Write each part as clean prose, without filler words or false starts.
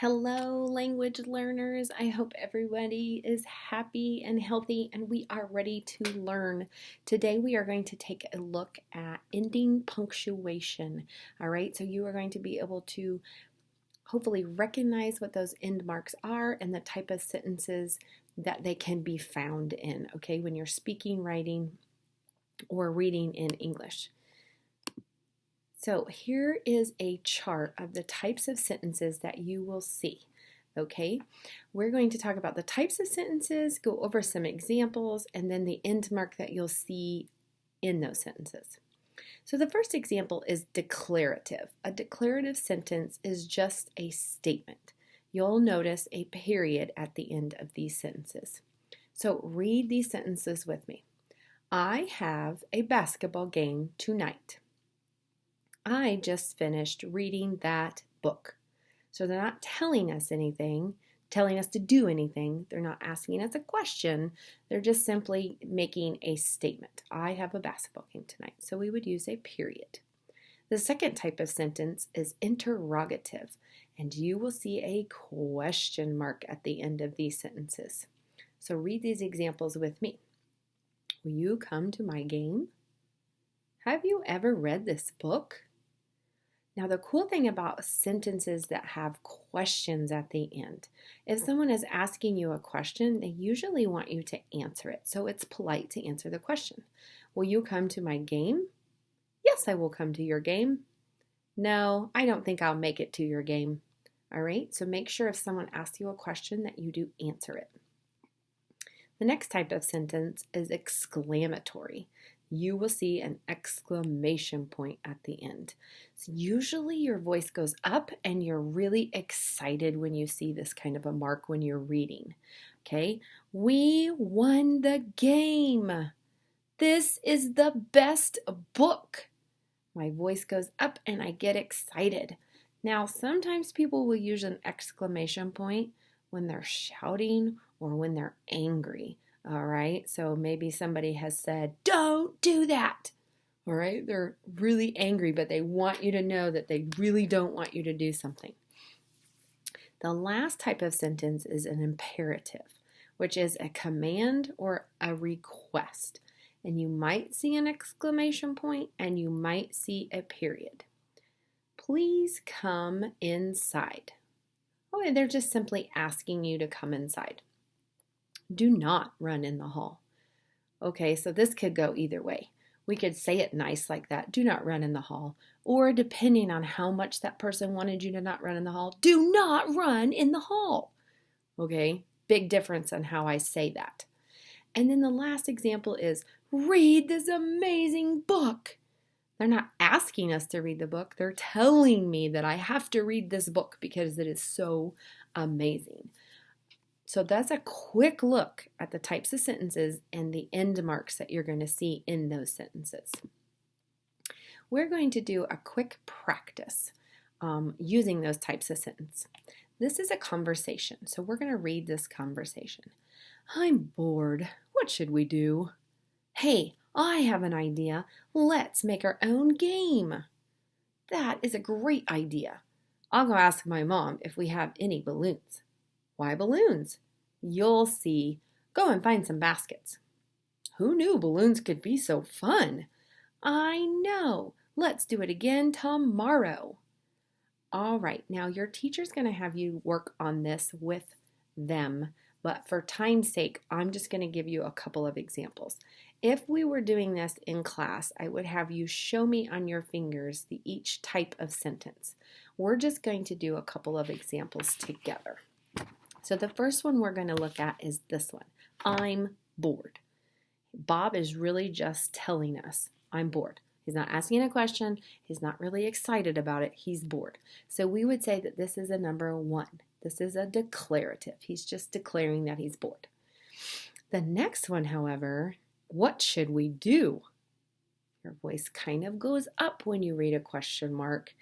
Hello, language learners. I hope everybody is happy and healthy and we are ready to learn. Today we are going to take a look at ending punctuation. All right, so you are going to be able to hopefully recognize what those end marks are and the type of sentences that they can be found in, okay, when you're speaking, writing, or reading in English. So here is a chart of the types of sentences that you will see. Okay, we're going to talk about the types of sentences, go over some examples, and then the end mark that you'll see in those sentences. So the first example is declarative. A declarative sentence is just a statement. You'll notice a period at the end of these sentences. So read these sentences with me. I have a basketball game tonight. I just finished reading that book. So they're not telling us anything, telling us to do anything. They're not asking us a question. They're just simply making a statement. I have a basketball game tonight. So we would use a period. The second type of sentence is interrogative, and you will see a question mark at the end of these sentences. So read these examples with me. Will you come to my game? Have you ever read this book? Now, the cool thing about sentences that have questions at the end, if someone is asking you a question, they usually want you to answer it. So it's polite to answer the question. Will you come to my game? Yes, I will come to your game. No, I don't think I'll make it to your game. All right, so make sure if someone asks you a question that you do answer it. The next type of sentence is exclamatory. You will see an exclamation point at the end. So usually your voice goes up and you're really excited when you see this kind of a mark when you're reading. Okay, we won the game. This is the best book. My voice goes up and I get excited. Now, sometimes people will use an exclamation point when they're shouting or when they're angry. All right, so maybe somebody has said, "Don't do that." All right, they're really angry, but they want you to know that they really don't want you to do something. The last type of sentence is an imperative, which is a command or a request. And you might see an exclamation point and you might see a period. Please come inside. Oh, and they're just simply asking you to come inside. Do not run in the hall. Okay, so this could go either way. We could say it nice like that, do not run in the hall. Or depending on how much that person wanted you to not run in the hall, do not run in the hall. Okay, big difference on how I say that. And then the last example is read this amazing book. They're not asking us to read the book. They're telling me that I have to read this book because it is so amazing. So that's a quick look at the types of sentences and the end marks that you're going to see in those sentences. We're going to do a quick practice using those types of sentences. This is a conversation, so we're going to read this conversation. I'm bored. What should we do? Hey, I have an idea. Let's make our own game. That is a great idea. I'll go ask my mom if we have any balloons. Why balloons? You'll see. Go and find some baskets. Who knew balloons could be so fun? I know. Let's do it again tomorrow. All right, now your teacher's going to have you work on this with them, but for time's sake, I'm just going to give you a couple of examples. If we were doing this in class, I would have you show me on your fingers each type of sentence. We're just going to do a couple of examples together. So the first one we're going to look at is this one. I'm bored. Bob is really just telling us, I'm bored. He's not asking a question. He's not really excited about it. He's bored. So we would say that this is a number 1. This is a declarative. He's just declaring that he's bored. The next one, however, what should we do? Your voice kind of goes up when you read a question mark,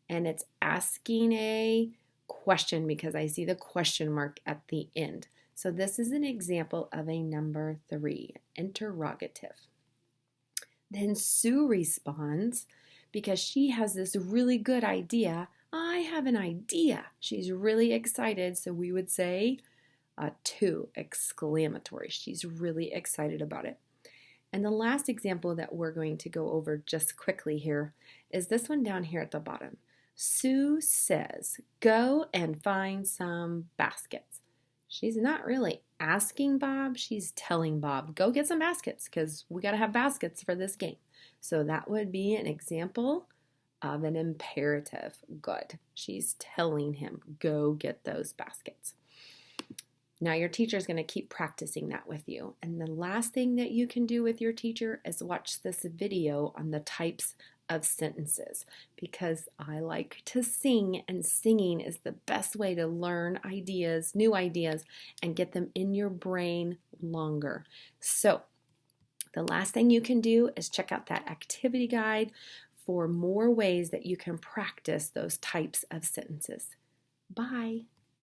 and it's asking a question because I see the question mark at the end. So this is an example of a number 3, interrogative. Then Sue responds because she has this really good idea. I have an idea. She's really excited, so we would say two, exclamatory. She's really excited about it. And the last example that we're going to go over just quickly here is this one down here at the bottom. Sue says, go and find some baskets. She's not really asking Bob, she's telling Bob, go get some baskets because we got to have baskets for this game. So that would be an example of an imperative. Good. She's telling him, go get those baskets. Now your teacher is going to keep practicing that with you. And the last thing that you can do with your teacher is watch this video on the types of sentences, because I like to sing, and singing is the best way to learn ideas, new ideas, and get them in your brain longer. So the last thing you can do is check out that activity guide for more ways that you can practice those types of sentences. Bye.